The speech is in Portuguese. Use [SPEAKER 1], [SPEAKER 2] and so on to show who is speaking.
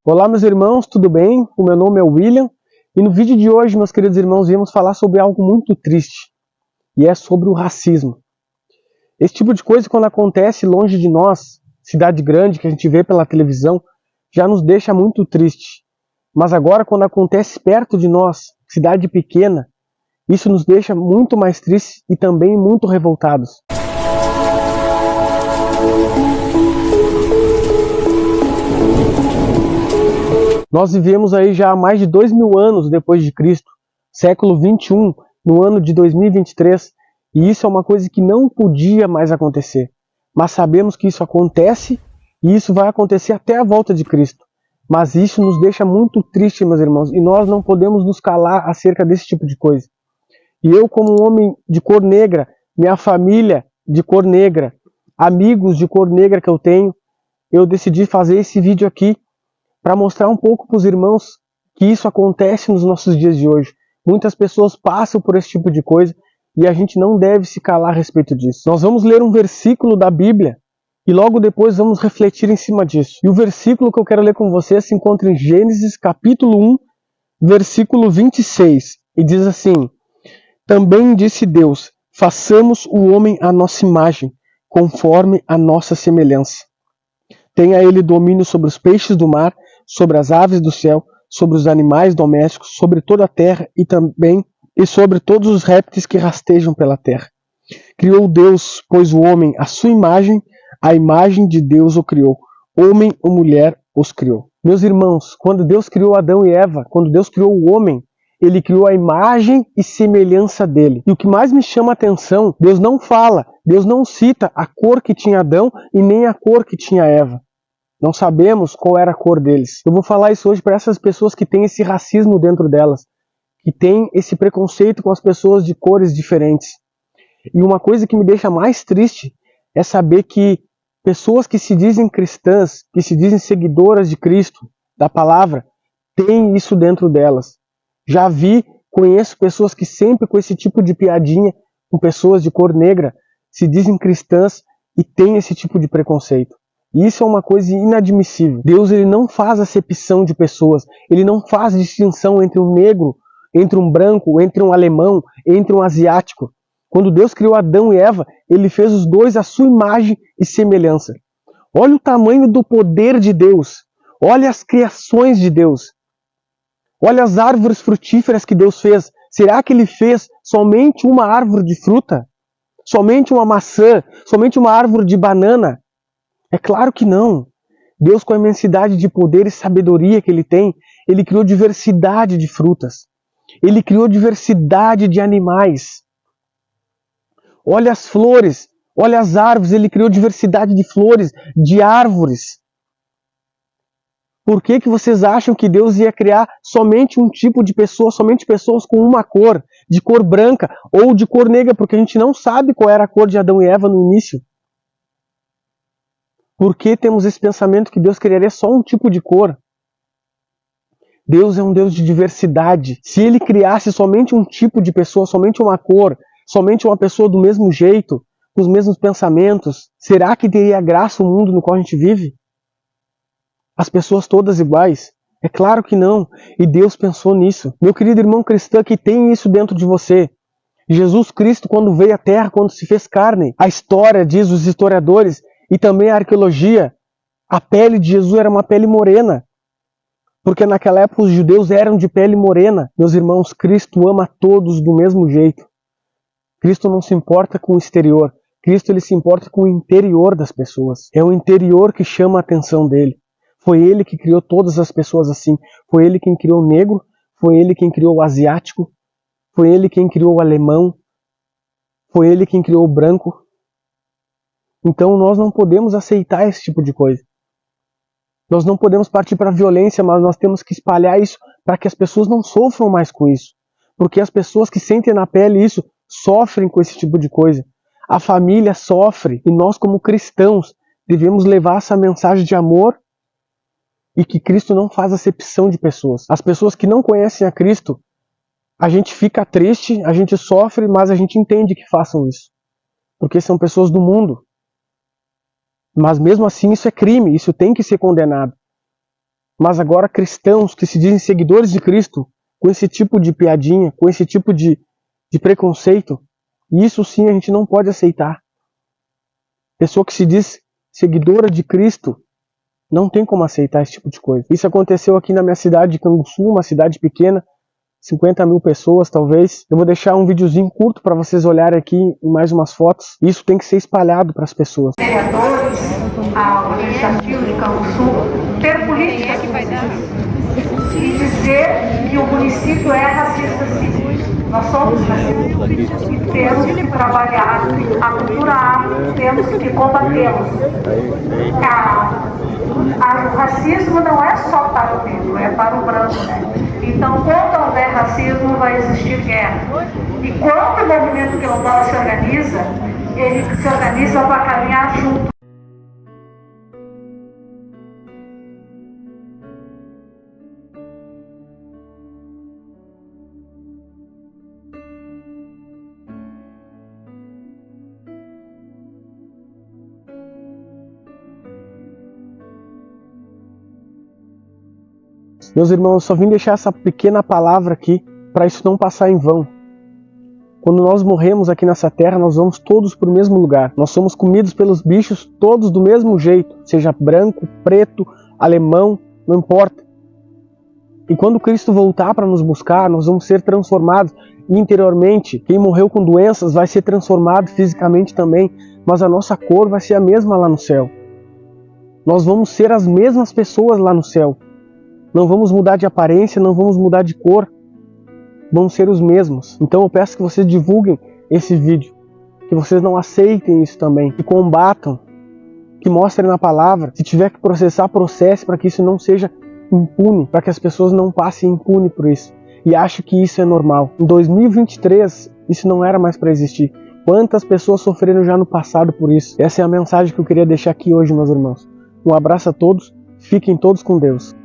[SPEAKER 1] Olá, meus irmãos, tudo bem? O meu nome é William e no vídeo de hoje, meus queridos irmãos, viemos falar sobre algo muito triste e é sobre o racismo. Esse tipo de coisa, quando acontece longe de nós, cidade grande que a gente vê pela televisão, já nos deixa muito triste. Mas agora, quando acontece perto de nós, cidade pequena, isso nos deixa muito mais tristes e também muito revoltados. Nós vivemos aí já há mais de 2000 anos depois de Cristo, século 21, no ano de 2023, e isso é uma coisa que não podia mais acontecer. Mas sabemos que isso acontece e isso vai acontecer até a volta de Cristo. Mas isso nos deixa muito triste, meus irmãos, e nós não podemos nos calar acerca desse tipo de coisa. E eu, como um homem de cor negra, minha família de cor negra, amigos de cor negra que eu tenho, eu decidi fazer esse vídeo aqui para mostrar um pouco para os irmãos que isso acontece nos nossos dias de hoje. Muitas pessoas passam por esse tipo de coisa e a gente não deve se calar a respeito disso. Nós vamos ler um versículo da Bíblia e logo depois vamos refletir em cima disso. E o versículo que eu quero ler com vocês se encontra em Gênesis capítulo 1, versículo 26. E diz assim: Também disse Deus, façamos o homem à nossa imagem, conforme a nossa semelhança. Tenha ele domínio sobre os peixes do mar, sobre as aves do céu, sobre os animais domésticos, sobre toda a terra e sobre todos os répteis que rastejam pela terra. Criou Deus, pois o homem à sua imagem, a imagem de Deus o criou. Homem ou mulher os criou. Meus irmãos, quando Deus criou Adão e Eva, quando Deus criou o homem, ele criou a imagem e semelhança dele. E o que mais me chama a atenção, Deus não fala, Deus não cita a cor que tinha Adão e nem a cor que tinha Eva. Não sabemos qual era a cor deles. Eu vou falar isso hoje para essas pessoas que têm esse racismo dentro delas, que têm esse preconceito com as pessoas de cores diferentes. E uma coisa que me deixa mais triste é saber que pessoas que se dizem cristãs, que se dizem seguidoras de Cristo, da palavra, têm isso dentro delas. Já conheço pessoas que sempre com esse tipo de piadinha, com pessoas de cor negra, se dizem cristãs e têm esse tipo de preconceito. E isso é uma coisa inadmissível. Deus ele não faz acepção de pessoas, ele não faz distinção entre um negro, entre um branco, entre um alemão, entre um asiático. Quando Deus criou Adão e Eva, ele fez os dois à sua imagem e semelhança. Olha o tamanho do poder de Deus. Olha as criações de Deus. Olha as árvores frutíferas que Deus fez. Será que ele fez somente uma árvore de fruta? Somente uma maçã? Somente uma árvore de banana? É claro que não. Deus, com a imensidade de poder e sabedoria que ele tem, ele criou diversidade de frutas. Ele criou diversidade de animais. Olha as flores, olha as árvores, ele criou diversidade de flores, de árvores. Por que vocês acham que Deus ia criar somente um tipo de pessoa, somente pessoas com uma cor, de cor branca ou de cor negra? Porque a gente não sabe qual era a cor de Adão e Eva no início. Por que temos esse pensamento que Deus criaria só um tipo de cor? Deus é um Deus de diversidade. Se ele criasse somente um tipo de pessoa, somente uma cor, somente uma pessoa do mesmo jeito, com os mesmos pensamentos, será que teria graça o mundo no qual a gente vive? As pessoas todas iguais? É claro que não. E Deus pensou nisso. Meu querido irmão cristão que tem isso dentro de você. Jesus Cristo, quando veio à Terra, quando se fez carne, a história, diz os historiadores, e também a arqueologia, a pele de Jesus era uma pele morena. Porque naquela época os judeus eram de pele morena. Meus irmãos, Cristo ama todos do mesmo jeito. Cristo não se importa com o exterior. Cristo ele se importa com o interior das pessoas. É o interior que chama a atenção dele. Foi ele que criou todas as pessoas assim. Foi ele quem criou o negro. Foi ele quem criou o asiático. Foi ele quem criou o alemão. Foi ele quem criou o branco. Então nós não podemos aceitar esse tipo de coisa. Nós não podemos partir para a violência, mas nós temos que espalhar isso para que as pessoas não sofram mais com isso. Porque as pessoas que sentem na pele isso, sofrem com esse tipo de coisa. A família sofre e nós como cristãos devemos levar essa mensagem de amor e que Cristo não faz acepção de pessoas. As pessoas que não conhecem a Cristo, a gente fica triste, a gente sofre, mas a gente entende que façam isso. Porque são pessoas do mundo. Mas mesmo assim isso é crime, isso tem que ser condenado. Mas agora cristãos que se dizem seguidores de Cristo, com esse tipo de piadinha, com esse tipo de preconceito, isso sim a gente não pode aceitar. Pessoa que se diz seguidora de Cristo, não tem como aceitar esse tipo de coisa. Isso aconteceu aqui na minha cidade de Canguçu, uma cidade pequena, 50 mil pessoas talvez. Eu vou deixar um videozinho curto para vocês olharem aqui e mais umas fotos. Isso tem que ser espalhado para as pessoas.
[SPEAKER 2] Vereadores, ao legislativo de Canguçu, ter política e dizer que o município é racista sim. Nós somos racistas e temos que trabalhar a cultura afro, temos que combatê-los. O racismo não é só para o negro, é para o branco, né? Então, quando houver racismo, vai existir guerra. E quando o movimento quilombola se organiza, ele se organiza para caminhar junto.
[SPEAKER 1] Meus irmãos, eu só vim deixar essa pequena palavra aqui para isso não passar em vão. Quando nós morremos aqui nessa terra, nós vamos todos para o mesmo lugar. Nós somos comidos pelos bichos todos do mesmo jeito, seja branco, preto, alemão, não importa. E quando Cristo voltar para nos buscar, nós vamos ser transformados interiormente. Quem morreu com doenças vai ser transformado fisicamente também, mas a nossa cor vai ser a mesma lá no céu. Nós vamos ser as mesmas pessoas lá no céu. Não vamos mudar de aparência, não vamos mudar de cor. Vamos ser os mesmos. Então eu peço que vocês divulguem esse vídeo. Que vocês não aceitem isso também. Que combatam. Que mostrem na palavra. Se tiver que processar, processe para que isso não seja impune. Para que as pessoas não passem impune por isso. E achem que isso é normal. Em 2023, isso não era mais para existir. Quantas pessoas sofreram já no passado por isso? Essa é a mensagem que eu queria deixar aqui hoje, meus irmãos. Um abraço a todos. Fiquem todos com Deus.